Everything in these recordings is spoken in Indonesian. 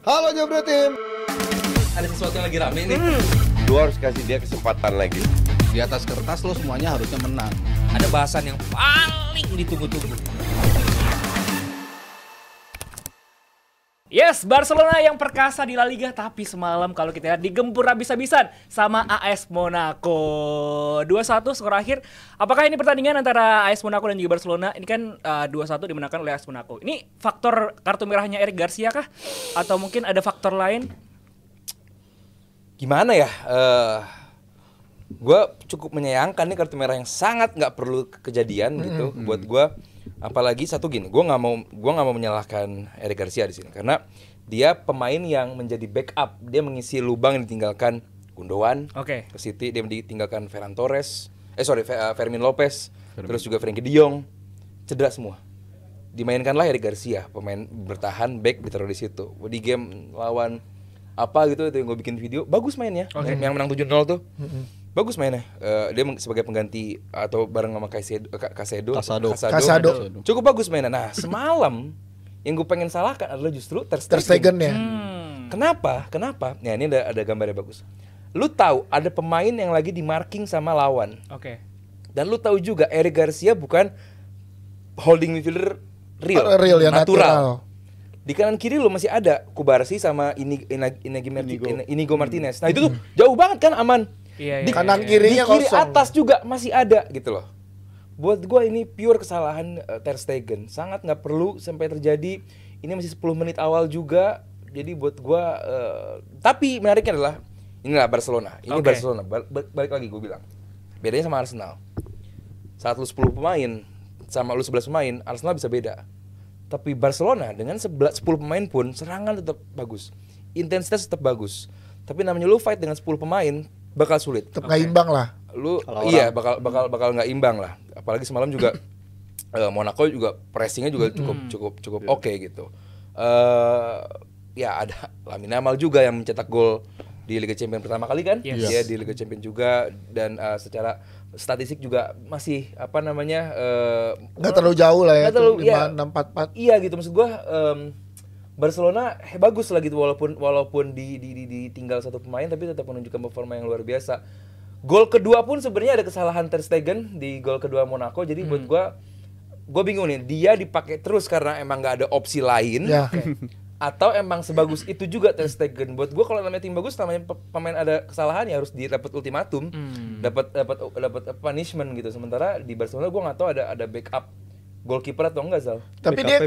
Halo Jabra Tim. Ada sesuatu yang lagi rame nih. Lu harus kasih dia kesempatan lagi. Di atas kertas lo semuanya harusnya menang. Ada bahasan yang paling ditunggu-tunggu. Yes, Barcelona yang perkasa di La Liga, tapi semalam kalau kita lihat digempur habis-habisan sama AS Monaco. 2-1 skor akhir. Apakah ini pertandingan antara AS Monaco dan juga Barcelona? Ini kan 2-1 dimenangkan oleh AS Monaco. Ini faktor kartu merahnya Eric Garcia kah? Atau mungkin ada faktor lain? Gimana ya? Gue cukup menyayangkan nih kartu merah yang sangat nggak perlu kejadian gitu buat gue. Apalagi satu gini, gue nggak mau menyalahkan Eric Garcia di sini karena dia pemain yang menjadi backup, dia mengisi lubang yang ditinggalkan Gundogan ke City, dia ditinggalkan Ferran Torres, Fermin Lopez, terus juga Frenkie de Jong cedera semua. Dimainkanlah Eric Garcia, pemain bertahan back ditaruh di situ. Di game lawan apa gitu itu yang gue bikin video, bagus mainnya, yang menang 7-0 tuh. Bagus mainnya. Dia sebagai pengganti atau bareng sama Casado. Cukup bagus mainnya. Nah, semalam yang gue pengen salahkan adalah justru Ter Stegen ya. Kenapa? Ya ini ada gambarnya bagus. Lu tahu ada pemain yang lagi di marking sama lawan. Dan lu tahu juga Eric Garcia bukan holding midfielder real yang natural. Di kanan kiri lu masih ada Kubarsi sama Inigo Martinez. Nah, itu tuh jauh banget kan aman. Di kanan kirinya di kiri kosong. atas juga masih ada gitu loh. Buat gue ini pure kesalahan Ter Stegen. Sangat nggak perlu sampai terjadi. Ini masih 10 menit awal juga. Jadi buat gue tapi menariknya adalah inilah Barcelona. Ini Barcelona. Balik lagi gue bilang. Bedanya sama Arsenal. Saat lu 10 pemain sama lu 11 pemain, Arsenal bisa beda. Tapi Barcelona dengan 10 pemain pun serangan tetap bagus. Intensitas tetap bagus. Tapi namanya lu fight dengan 10 pemain bakal sulit. Tetap nggak imbang lah. Lu bakal nggak imbang lah. Apalagi semalam juga Monaco juga pressingnya juga cukup oke gitu. Ya ada Lamine Yamal juga yang mencetak gol di Liga Champions pertama kali kan? Dia di Liga Champions juga dan secara statistik juga masih nggak terlalu jauh lah ya. 5-6-4-4. Iya gitu maksud gua. Barcelona bagus lah gitu walaupun ditinggal satu pemain tapi tetap menunjukkan performa yang luar biasa. Gol kedua pun sebenarnya ada kesalahan Ter Stegen di gol kedua Monaco. Jadi buat gua bingung nih, dia dipakai terus karena emang nggak ada opsi lain. Atau emang sebagus itu juga Ter Stegen. Buat gua kalau namanya tim bagus, namanya pemain ada kesalahan ya harus dapat ultimatum, dapat punishment gitu. Sementara di Barcelona gua nggak tahu ada backup goalkeeper atau enggak, Zal. Tapi dia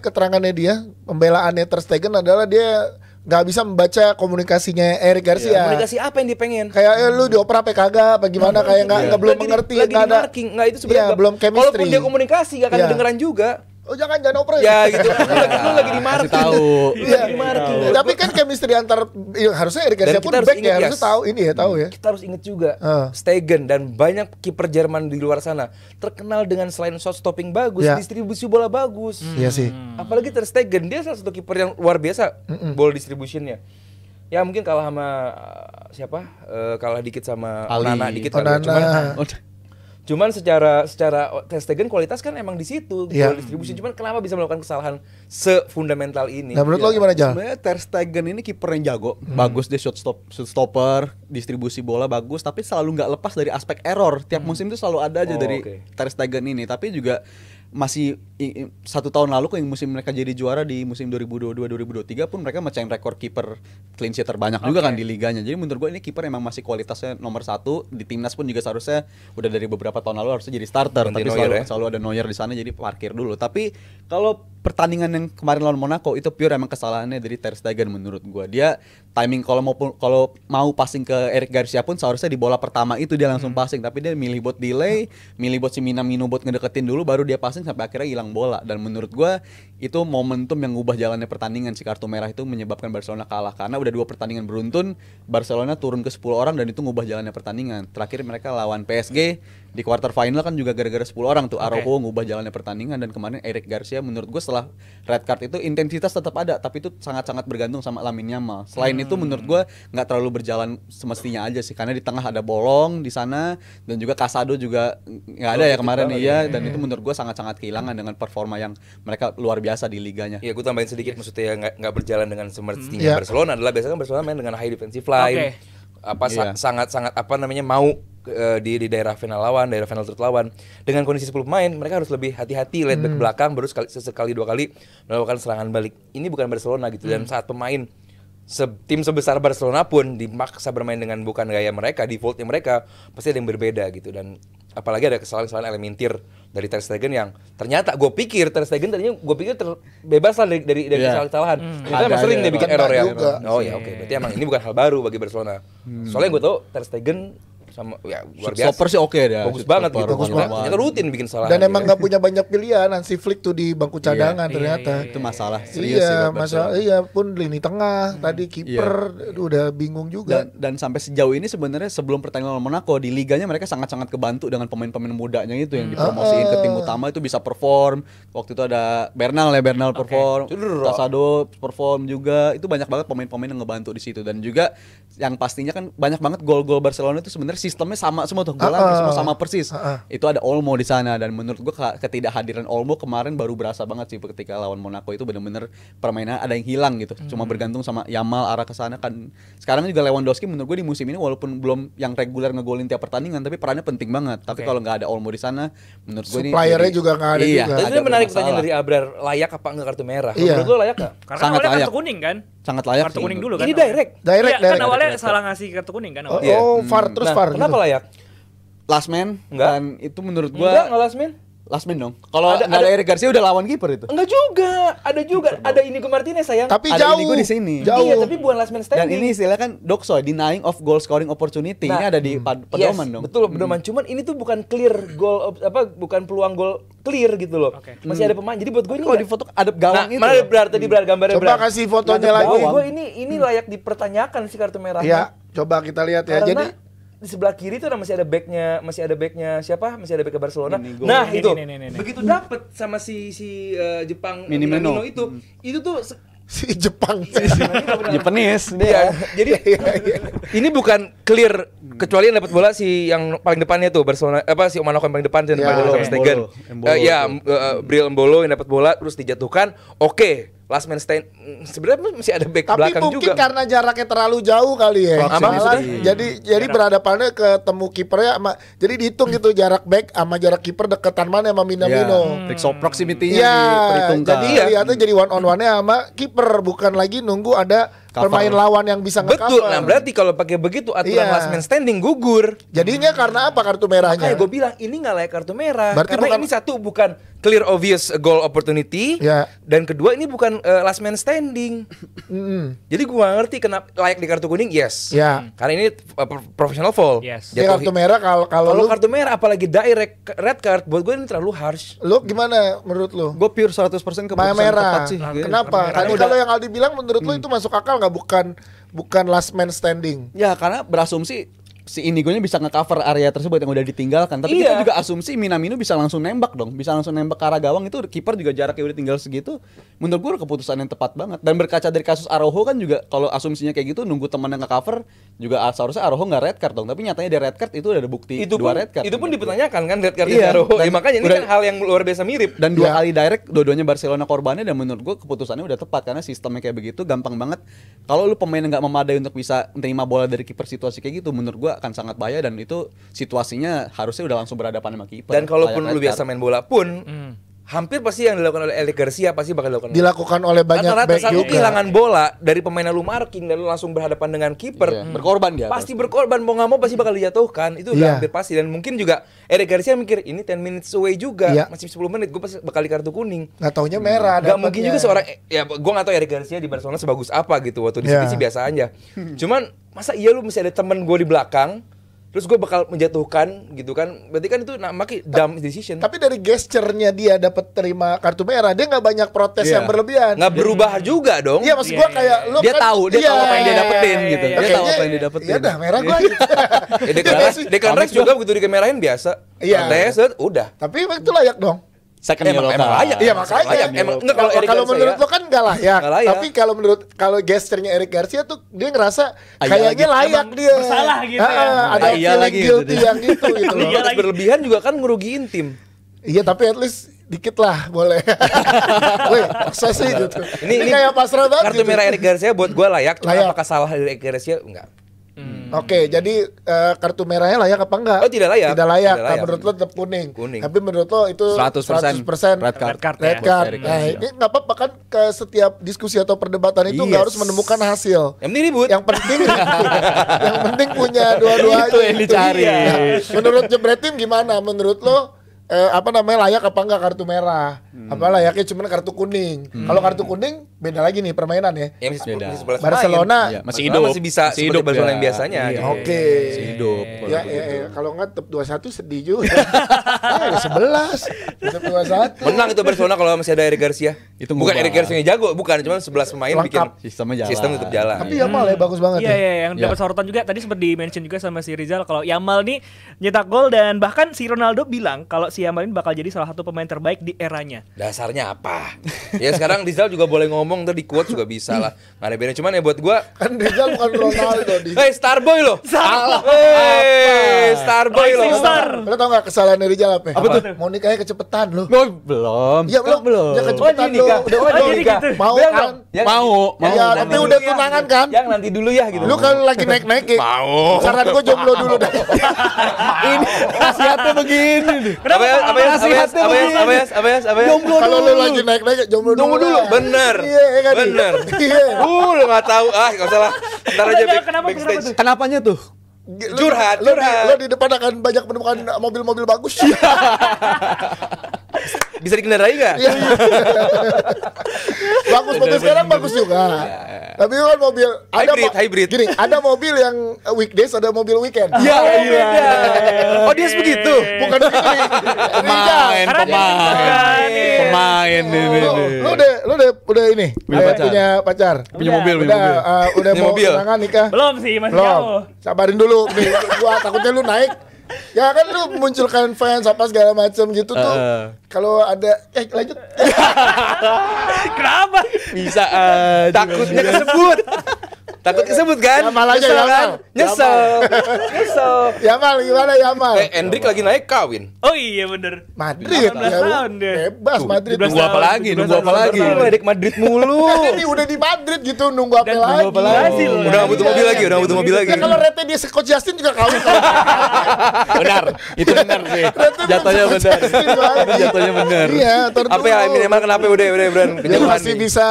keterangannya dia, pembelaannya Ter Stegen adalah dia nggak bisa membaca komunikasinya Eric Garcia. Komunikasi apa yang dia pengen? Kayak lu dioper apa kagak, bagaimana kayak nggak belum mengerti, nggak ada. Nggak itu sebenarnya belum chemistry. Walaupun dia komunikasi nggak akan kedengeran juga. Oh jangan oper ya gitu. Lu lagi di marking. Tahu. Iya. Tapi kan chemistry antar harusnya Eric Garcia pun back ya, harusnya tahu ini ya, tahu ya. Kita harus ingat juga Stegen dan banyak kiper Jerman di luar sana terkenal dengan selain shot stopping bagus, distribusi bola bagus. Iya sih. Apalagi Ter Stegen, dia salah satu kiper yang luar biasa ball distributionnya. Ya mungkin kalah sama siapa? Kalah dikit sama Onana dikit kali. Cuman secara Ter Stegen kualitas kan emang di situ goal distribusi. Cuman kenapa bisa melakukan kesalahan sefundamental ini? Nah menurut lo gimana, Jal? Sebenarnya Ter Stegen ini kiper yang jago, bagus dia shot stopper, distribusi bola bagus, tapi selalu nggak lepas dari aspek error. Tiap musim itu selalu ada aja dari Ter Stegen ini. Tapi juga masih 1 tahun lalu yang musim mereka jadi juara di musim 2022-2023 pun mereka mecahin rekor kiper clean sheet terbanyak juga kan di liganya. Jadi menurut gue ini kiper emang masih kualitasnya nomor 1. Di timnas pun juga seharusnya udah dari beberapa tahun lalu harusnya jadi starter. Tapi selalu ada Neuer di sana jadi parkir dulu. Tapi kalau pertandingan yang kemarin lawan Monaco itu pure emang kesalahannya dari Ter Stegen menurut gue. Dia timing kalau mau passing ke Eric Garcia pun seharusnya di bola pertama itu dia langsung passing, tapi dia milih buat delay, milih buat si Minamino buat ngedeketin dulu baru dia passing sampai akhirnya hilang bola. Dan menurut gue itu momentum yang ngubah jalannya pertandingan. Si kartu merah itu menyebabkan Barcelona kalah karena udah 2 pertandingan beruntun Barcelona turun ke 10 orang dan itu ngubah jalannya pertandingan. Terakhir mereka lawan PSG Di quarter final kan juga gara-gara 10 orang tuh Araujo ngubah jalannya pertandingan, dan kemarin Eric Garcia menurut gue setelah red card itu intensitas tetap ada, tapi itu sangat-sangat bergantung sama Lamine Yamal. Selain itu menurut gue nggak terlalu berjalan semestinya aja sih, karena di tengah ada Bolong di sana, dan juga Casado juga nggak ada ya kemarin dan itu menurut gue sangat-sangat kehilangan dengan performa yang mereka luar biasa di liganya. Iya, gue tambahin sedikit, maksudnya nggak berjalan dengan semestinya Barcelona adalah biasanya kan Barcelona main dengan high defensive line, sangat-sangat apa namanya mau di daerah final third lawan. Dengan kondisi 10 pemain, mereka harus lebih hati-hati, lihat back belakang, baru sekali dua kali melakukan serangan balik. Ini bukan Barcelona gitu, dan saat pemain tim sebesar Barcelona pun dimaksa bermain dengan bukan gaya mereka, defaultnya mereka, pasti ada yang berbeda gitu. Dan apalagi ada kesalahan-kesalahan elementir dari Ter Stegen yang ternyata gue pikir terbebas lah dari kesalahan. Ternyata sering dia bikin error ya. Oh ya, oke. Berarti emang ini bukan hal baru bagi Barcelona. Soalnya gue tahu Ter Stegen sama ya luar biasa. Stopper sih oke deh. Bagus banget gitu. Ternyata rutin bikin salah. Dan emang nggak punya banyak pilihan. Hansi Flick tuh di bangku cadangan ternyata. Itu masalah serius sih. Iya, pun lini tengah tadi kiper udah bingung juga. Dan sampai sejauh ini sebenarnya sebelum pertandingan lawan Monaco di liganya mereka sangat-sangat kebantu dengan pemain-pemain mudanya itu yang dipromosiin ke tim utama itu bisa perform. Waktu itu ada Bernal perform, Casado perform juga. Itu banyak banget pemain-pemain yang ngebantu di situ, dan juga yang pastinya kan banyak banget gol-gol Barcelona itu sebenarnya sistemnya sama semua tuh, semua sama persis. Itu ada Olmo di sana, dan menurut gua ketidakhadiran Olmo kemarin baru berasa banget sih ketika lawan Monaco. Itu benar-benar permainan ada yang hilang gitu. Cuma bergantung sama Yamal arah ke sana kan. Sekarang juga Lewandowski menurut gua di musim ini walaupun belum yang reguler ngegolin tiap pertandingan, tapi perannya penting banget. Tapi kalau nggak ada Olmo di sana, menurut gua ini suppliernya juga nggak ada juga. Tapi ini menarik pertanyaan dari Abrar, layak apa enggak kartu merah? Menurut lo layak nggak? Karena Sangat awalnya layak. kartu kuning kan? Sangat layak kartu sih. kuning dulu kan? Ini direct. Direct. Kan awalnya salah ngasih kartu kuning kan? VAR terus VAR. Kenapa layak? Last man, Enggak. dan itu menurut gua Enggak last man. last man dong. Kalau nggak ada Eric Garcia udah lawan kiper itu. Enggak juga, ada Inigo Martinez sayang. Tapi Ada jauh. Inigo di sini. Jauh. Iya, tapi bukan last man Dan standing. ini istilah kan Dokso, denying of goal scoring opportunity. Ini ada di pedoman dong. Betul, pedoman. Cuman ini tuh bukan clear goal bukan peluang gol clear gitu loh. Masih ada pemain. Jadi buat gue ini Kalau di foto ada gawang itu. Mana tadi gambarnya Coba kasih fotonya lagi. Gue ini layak dipertanyakan sih kartu merahnya. Ya, coba kita lihat ya. Karena Jadi di sebelah kiri tuh masih ada backnya siapa? Masih ada back Barcelona. Inigo. Nah, itu. Ini. Begitu dapet sama si Jepang Minamino. itu tuh si Jepang. Japanese Iya, jadi ini bukan clear kecuali yang dapat bola si yang paling depannya tuh Barcelona si Monaco yang paling depan dan paling Stegen. Bril Embolo yang dapat bola terus dijatuhkan. Oke. Last man stand sebenarnya masih ada back Tapi belakang mungkin juga. karena jaraknya terlalu jauh kali ya. Jadi berhadapannya ketemu kipernya jadi dihitung gitu jarak back sama jarak kiper deketan mana sama Minamino. Proximity-nya Iya, diperhitungkan. jadi lihatnya jadi one on one-nya sama kiper, bukan lagi nunggu ada pemain lawan yang bisa nge-cover. Betul. Nah, berarti kalau pakai begitu aturan last man standing gugur. Jadinya karena apa kartu merahnya? Makanya gue bilang ini nggak layak kartu merah. Berarti karena bukan- ini satu bukan clear obvious goal opportunity. Ya. Dan kedua ini bukan last man standing. Jadi gue gak ngerti kenapa layak di kartu kuning. Yes. Ya. Karena ini professional foul. Yes. Dia kartu merah kalau lu kartu merah apalagi direct red card buat gue ini terlalu harsh. lu gimana menurut lu? Gue pure 100% keputusan Merah. tepat sih. Kenapa? Tadi kalau yang Aldi bilang menurut lu itu masuk akal nggak, bukan last man standing? Ya karena berasumsi si Inigo-nya bisa nge-cover area tersebut yang udah ditinggalkan. Tapi kita juga asumsi Minamino bisa langsung nembak dong. Bisa langsung nembak ke arah gawang, itu kiper juga jaraknya udah tinggal segitu. Menurut gue keputusan yang tepat banget. Dan berkaca dari kasus Araujo kan juga kalau asumsinya kayak gitu nunggu teman yang nge-cover juga seharusnya Araujo nggak red card dong. Tapi nyatanya dia red card itu udah ada bukti dua red card. Itu pun dipertanyakan kan red card Iya, Araujo. dan Makanya ini udah- kan hal yang luar biasa mirip. Dan dua kali direct, dua-duanya Barcelona korbannya, dan menurut gue keputusannya udah tepat karena sistemnya kayak begitu gampang banget. Kalau lu pemain nggak memadai untuk bisa menerima bola dari kiper situasi kayak gitu, menurut gue akan sangat bahaya, dan itu situasinya harusnya udah langsung berhadapan sama kiper. Dan kalaupun Layak lu red biasa card. main bola pun hampir pasti yang dilakukan oleh Eric Garcia pasti bakal Dilakukan oleh banyak rata-rata back satu juga. kehilangan bola dari pemain yang lu marking dan lu langsung berhadapan dengan kiper. Iya, berkorban dia. Pasti berkorban, mau nggak mau pasti bakal dijatuhkan. Itu udah Iya. hampir pasti. Dan mungkin juga Eric Garcia mikir ini 10 minutes away juga. Iya. Masih 10 menit gue pasti bakal di kartu kuning. Nggak taunya merah. Gak mungkin dapatnya. juga seorang ya gue gak tahu Eric Garcia di Barcelona sebagus apa gitu. Waktu di Iya. sini sih biasa aja. Cuman masa iya lu mesti ada temen gue di belakang terus gue bakal menjatuhkan gitu kan, berarti kan itu namanya dumb decision. Tapi dari gesturnya dia dapat terima kartu merah, dia nggak banyak protes yang berlebihan. Nggak berubah juga dong. Iya, maksud gua kayak lu Dia kan, tahu apa yang dia dapetin gitu. Dia tahu apa yang dia dapetin. Ya udah merah gua gitu. Declan Rice juga begitu dikemerahin biasa. Iya. Set, udah. Tapi emang itu layak dong. Second yellow Emang card. layak. Iya makanya. Layak. Emang enggak Kalau menurut lo kan nggak layak. Nggak layak. Tapi kalau gesturnya Eric Garcia tuh dia ngerasa Iya kayaknya lagi. layak dia. bersalah gitu ya. Ada Iya feeling lagi guilty gitu. yang gitu loh. Kalau lagi. berlebihan juga kan ngerugiin tim. Iya tapi at least dikit lah boleh. Wih, maksa sih gitu. Ini kayak pasrah banget. Kartu gitu. merah Eric Garcia buat gue layak. Cuma Layak. apakah salah dari Eric Garcia? Enggak. Oke, jadi kartu merahnya layak apa enggak? Oh, tidak layak. Tidak layak. Tidak Nah, layak. menurut lo tetap kuning. Kuning. Tapi menurut lo itu 100% red card. Red card. Eric Nah, Garcia. ini nggak apa-apa kan ke setiap diskusi atau perdebatan itu nggak Yes. harus menemukan hasil. Yang penting ribut. Yang penting punya dua-duanya. Itu yang dicari. Iya. Menurut Jebretim gimana? Menurut lo layak apa enggak kartu merah? Apa layaknya cuma kartu kuning? Kalau kartu kuning beda lagi nih permainan ya. Ya, masih Beda. 11 Barcelona Iya, masih Barcelona hidup. masih bisa Masih seperti hidup Barcelona ya. yang biasanya. Iya. gitu. Oke. Masih hidup. Ya, kalau enggak tetap 21 sedih juga. Ya, 11. Tetap 21. Menang itu Barcelona kalau masih ada Eric Garcia. Itu bukan ngubah. Eric Garcia yang jago, bukan, cuma 11 pemain Lengkap. bikin Sistemnya jalan. sistem tetap jalan. Tapi Yamal ya bagus banget Iya, ya. iya, yang dapat Iya. sorotan juga tadi sempat di-mention juga sama si Rizal kalau Yamal nih nyetak gol dan bahkan si Ronaldo bilang kalau si Yamal ini bakal jadi salah satu pemain terbaik di eranya. Dasarnya apa? Ya sekarang Rizal juga boleh ngomong, ntar di quote juga bisa lah. Nggak ada bedanya, cuman ya buat gua Kan Rizal bukan Ronaldo di. hey, Starboy loh. Salah. Hey, Starboy loh. Rising Star. Lo tau gak kesalahan Rizal apa? Apa tuh? Mau nikahnya kecepetan lo. Oh, belum. Iya belum. belum. Ya kecepetan Oh, jadi nikah. lo. Udah Oh, udah jadi nikah. gitu. Mau Bilang kan? dong. Yang- Mau. Iya, Nanti tapi dulu udah ya, tunangan gitu. kan? Yang nanti dulu ya gitu. Lu kalau lagi naik-naik mau. saran gue jomblo dulu dah. Ini nasihatnya begini nih. Apa ya? Apa ya? Jomblo Kalau lu dulu. lagi naik-naik jomblo dulu. Tunggu dulu, dah. bener. Iya kan? Bener. Iya. Lu nggak tahu. Nggak usah lah. Ntar aja Kenapa backstage. Kenapanya tuh? Curhat, Lo curhat. di depan akan banyak menemukan mobil-mobil bagus. Bisa dikendarai nggak? Iya. Bagus mobil sekarang bagus juga. Tapi kan mobil ada Hybrid. Gini, ada mobil yang weekdays, ada mobil weekend. Iya, iya. Oh dia begitu. Bukan begitu nih. Pemain, Karena dia pemain. nih. Pemain ini. Lu udah ini, Punya pacar. punya pacar. Punya mobil, punya Udah mobil. udah Punya mau mobil. tunangan nikah. Belum sih, masih Belum. jauh. Sabarin dulu nih. Gua takutnya lu naik. Ya kan lu munculkan fans apa segala macam gitu tuh. Kalau ada lanjut. Kenapa? Bisa aja. Takutnya kesebut. Takut kesebut kan? Yamal aja, Nyesel Yamal. kan? Nyesel. Yamal gimana Yamal? Hendrik lagi naik kawin. Oh iya bener. Madrid 18 ya, tahun dia. bebas Madrid. 17 Nunggu apa tahun, lagi? 17 Nunggu apa tahun, lagi? 17 tahun. Ledek Madrid mulu. Kan ini udah di Madrid gitu nunggu apa Dan lagi? nunggu apa lagi? Berhasil. Udah nggak butuh mobil lagi, udah nggak butuh mobil lagi. Ya kalau rete dia Coach Justin juga kawin. Benar. Itu benar sih. Jatuhnya benar. Itu jatuhnya benar. Iya, ntar Apa ya dulu. minimal kenapa udah Bran Dia kejauhan masih nih. bisa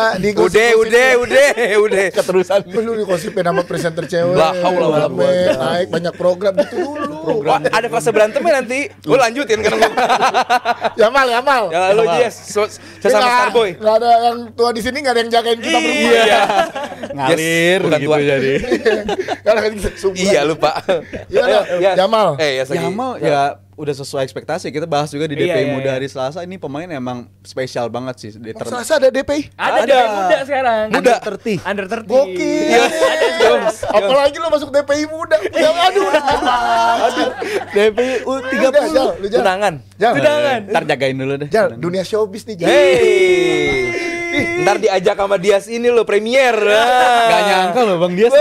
Udah. Keterusan. Lu digosipin sama presenter cewek. La haula wala rame, naik banyak program gitu dulu. Wah, ada fase berantemnya nanti. Gue lanjutin kan gua. Yamal. Ya lu Jess, sesama Starboy. Nggak ada yang tua di sini, nggak ada yang jagain kita berdua. Iya. Ngalir bukan gitu tua. jadi. Karena kan kita subuh. Iya lupa. Gimana? Yes. Yamal. Yes lagi. Yamal ya udah sesuai ekspektasi. Kita bahas juga di Iya, DPI iya, Muda iya. hari Selasa. Ini pemain emang spesial banget sih. Selasa ada DPI. Ada DPI muda sekarang. Muda terti. Under 30. Gokil. Ada sekarang. Apalagi lu masuk DPI muda. Ya, aduh. DPI Udah, Jal, lu Jal. Tunangan. Jal. Tunangan. Ntar jagain dulu deh. Jal, dunia showbiz nih, Jal. Hey. Ntar diajak sama Dias ini lo premier. Gak nyangka loh Bang Dias.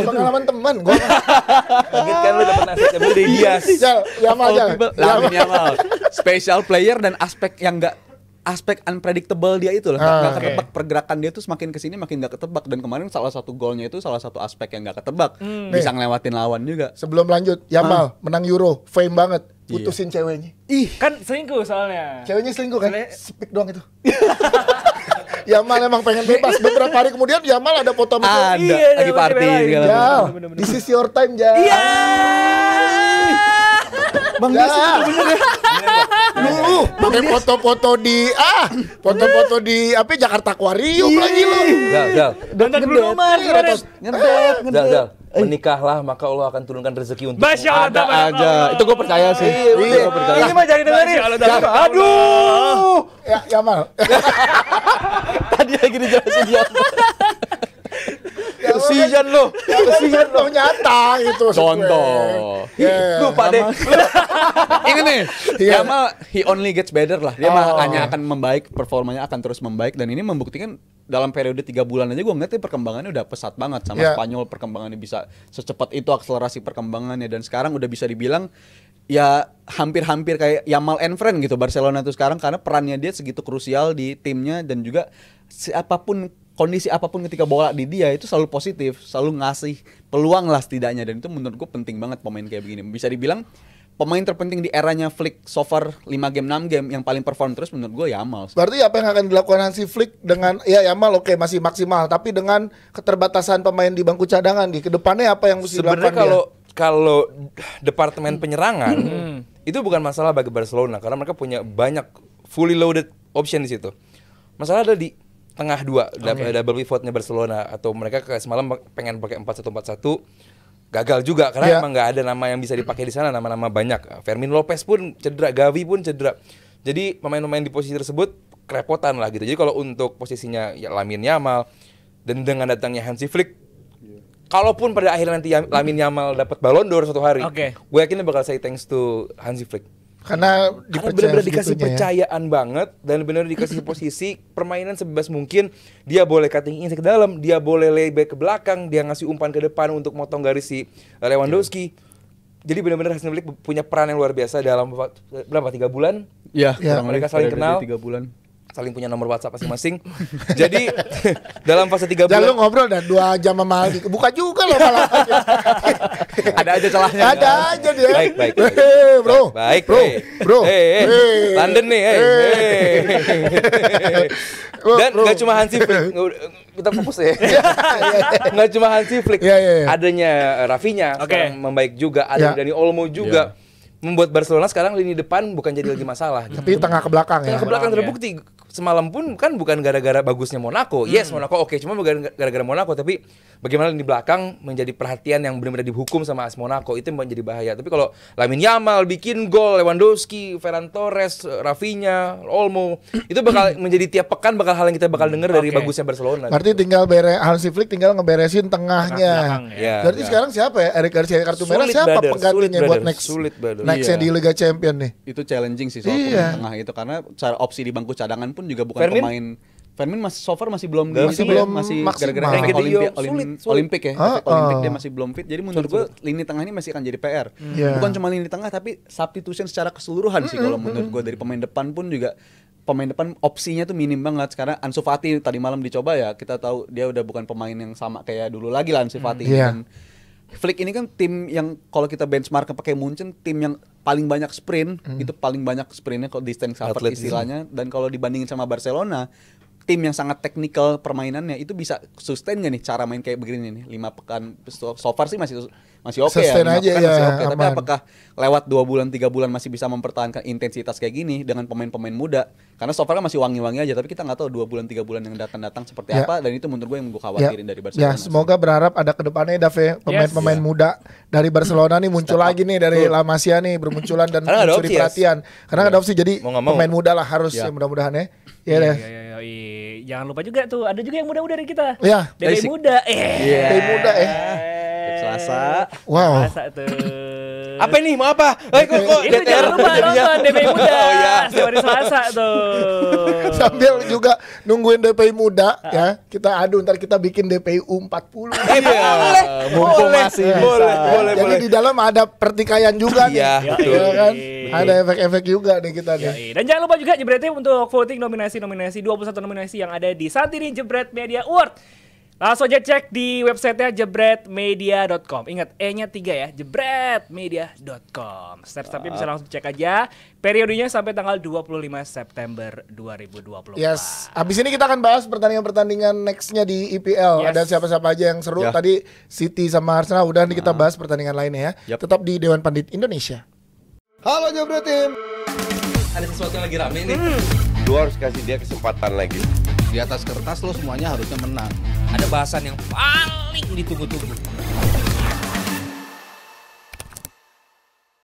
Pengalaman teman gua. Kaget kan lu dapet nasihatnya dari Dias. Jal, Yamal, Jal. Lamin Yamal. Special player dan aspek yang aspek unpredictable dia itu loh. Gak ketebak pergerakan dia tuh semakin kesini makin gak ketebak. Dan kemarin salah satu golnya itu salah satu aspek yang gak ketebak. Bisa ngelewatin lawan juga. Sebelum lanjut, Yamal menang Euro, fame banget. Putusin ceweknya. Ih, Kan selingkuh soalnya. Ceweknya selingkuh kan? Speak doang itu. Yamal emang pengen bebas. Beberapa hari kemudian Yamal ada foto sama ada cewek. Iya, lagi iya, party belain. segala Jal, macam. Bener-bener. this is your time, Jal. Iya. Bang Dias itu bener ya. Lu pakai foto-foto di apa Jakarta Aquarium lagi lu. Zal. Nonton Bruno Mars kemarin. Ngedep. Zal. menikahlah maka Allah akan turunkan rezeki untuk Masya Allah, Ada tabarakallah. aja. Itu gue percaya sih. Iya, Gua percaya. ini mah jangan dengerin. Masya Allah, tabarakallah. Aduh. Ya, Yamal. Tadi lagi dijelasin dia. Kesian lo. Kesian lo nyata itu. Contoh. Ya. Lupa deh. Ini nih, Iya. Yamal he only gets better lah. Dia mah Oh. hanya akan membaik, performanya akan terus membaik dan ini membuktikan dalam periode 3 bulan aja gue ngeliatnya perkembangannya udah pesat banget sama Iya. Spanyol, perkembangannya bisa secepat itu akselerasi perkembangannya dan sekarang udah bisa dibilang ya hampir-hampir kayak Yamal and friend gitu Barcelona tuh sekarang karena perannya dia segitu krusial di timnya dan juga siapapun kondisi apapun ketika bola di dia itu selalu positif, selalu ngasih peluang lah setidaknya dan itu menurut gue penting banget pemain kayak begini. Bisa dibilang pemain terpenting di eranya Flick so far 5 game 6 game yang paling perform terus menurut gue Yamal. Berarti apa yang akan dilakukan Hansi Flick dengan ya Yamal oke masih maksimal tapi dengan keterbatasan pemain di bangku cadangan di kedepannya apa yang mesti Sebenarnya dilakukan kalau departemen penyerangan itu bukan masalah bagi Barcelona karena mereka punya banyak fully loaded option di situ. Masalah ada di tengah dua double pivotnya Barcelona atau mereka kayak semalam pengen pakai 4-1-4-1 gagal juga karena emang nggak ada nama yang bisa dipakai di sana, nama-nama banyak. Fermin Lopez pun cedera, Gavi pun cedera. Jadi pemain-pemain di posisi tersebut kerepotan lah gitu. Jadi kalau untuk posisinya ya Lamine Yamal dan dengan datangnya Hansi Flick, kalaupun pada akhirnya nanti Lamine Yamal dapat Ballon d'Or suatu hari, gue yakin dia bakal say thanks to Hansi Flick. karena benar-benar dikasih segitunya ya. percayaan banget dan benar dikasih posisi permainan sebebas mungkin. Dia boleh cutting in ke dalam, dia boleh lay back ke belakang, dia ngasih umpan ke depan untuk motong garis si Lewandowski. Jadi benar-benar Hansi Flick punya peran yang luar biasa dalam berapa 3 bulan? Iya, Ya, mereka saling kenal. 3 bulan. Saling punya nomor WhatsApp masing-masing. Jadi dalam fase 3 Jangan lu bulan ngobrol dan 2 jam sama Aldi. Buka juga loh malah. Ada aja celahnya. Ada aja dia. Baik. Hei, bro. Baik, bro. hey. Bro. Hey. Hey. London nih, hey. Bro, Dan bro. nggak cuma Hansi Flick, kita fokus ya. Nggak cuma Hansi Flick, Iya. adanya Rafinha sekarang membaik juga, ada Ya. Dani Olmo juga. Membuat Barcelona sekarang lini depan bukan jadi lagi masalah. Gitu. Tapi tengah ke belakang ya. Tengah ke belakang terbukti. Semalam pun kan bukan gara-gara bagusnya Monaco. Yes, Monaco oke, cuma bukan gara-gara Monaco, tapi bagaimana di belakang menjadi perhatian yang benar-benar dihukum sama AS Monaco itu menjadi bahaya. Tapi kalau Lamine Yamal bikin gol, Lewandowski, Ferran Torres, Rafinha, Olmo, itu bakal menjadi tiap pekan bakal hal yang kita bakal dengar dari bagusnya Barcelona. Berarti tinggal Hansi Flick tinggal ngeberesin tengahnya. ya. Berarti sekarang siapa ya? Eric Garcia kartu merah Sulit, siapa brother. penggantinya Sulit, buat brother. next Sulit, brother. nextnya Iya. di Liga Champion nih? Itu challenging sih soal Iya. pemain tengah itu karena cara opsi di bangku cadangan pun juga bukan Fermin? pemain. Fermin masih so far masih belum Masih belum masih maksimal. gara-gara Frankie efek de Jong, sulit. Olimpik ya. Ah, Efek Olimpik ah. dia masih belum fit. Jadi menurut gue lini tengah ini masih akan jadi PR. Iya. Bukan cuma lini tengah tapi substitution secara keseluruhan sih kalau menurut gue dari pemain depan pun juga pemain depan opsinya tuh minim banget karena Ansu Fati tadi malam dicoba ya kita tahu dia udah bukan pemain yang sama kayak dulu lagi lah Ansu Fati Iya. dan Flick ini kan tim yang kalau kita benchmark pakai Munchen tim yang paling banyak sprint itu paling banyak sprintnya kalau distance cover Atlet istilahnya dan kalau dibandingin sama Barcelona tim yang sangat teknikal permainannya itu bisa sustain gak nih cara main kayak begini nih 5 pekan so far sih masih oke ya Sustain 5 aja pekan ya, masih oke tapi aman. apakah lewat 2 bulan 3 bulan masih bisa mempertahankan intensitas kayak gini dengan pemain-pemain muda karena so far kan masih wangi-wangi aja tapi kita nggak tahu 2 bulan 3 bulan yang datang seperti Ya. apa dan itu menurut gue yang gue khawatirin dari Ya, Barcelona. semoga berharap ada kedepannya Dave pemain-pemain muda dari Barcelona nih muncul lagi nih dari La Masia nih bermunculan dan Karena nggak ada mencuri opsi ya. perhatian. Karena nggak ada opsi jadi Mau nggak mau. pemain muda lah harus Ya. ya mudah-mudahan ya. Iya deh. Jangan lupa juga tuh ada juga yang muda-muda dari kita. Ya. Dede Basic. muda. Dede muda Selasa. Wow. Selasa tuh. Apa ini? Mau apa? Kok Itu jangan lupa nonton DPI Muda. Oh, iya. Setiap hari Selasa tuh. Sambil juga nungguin DPI muda ya. Kita adu ntar kita bikin DPU 40. Boleh. Mumpung Boleh. masih Boleh. Ya, Boleh. jadi di dalam ada pertikaian juga nih. Iya, Ya betul. kan? Yoi. Ada efek-efek juga nih kita nih. Yoi. Dan jangan lupa juga Jebretnya untuk voting nominasi-nominasi 21 nominasi yang ada di saat ini Jebret Media Award. Langsung aja cek di websitenya jebretmedia.com. Ingat E-nya 3 ya, jebretmedia.com. Step-stepnya bisa langsung cek aja. Periodenya sampai tanggal 25 September 2024. Yes, abis ini kita akan bahas pertandingan-pertandingan nextnya di IPL. Yes. Ada siapa-siapa aja yang seru. Ya. Tadi City sama Arsenal udah nih kita bahas pertandingan lainnya ya. Yap. Tetap di Dewan Pandit Indonesia. Halo Jebret Tim. Ada sesuatu yang lagi rame nih. Lu harus kasih dia kesempatan lagi. Di atas kertas lo semuanya harusnya menang. Ada bahasan yang paling ditunggu-tunggu.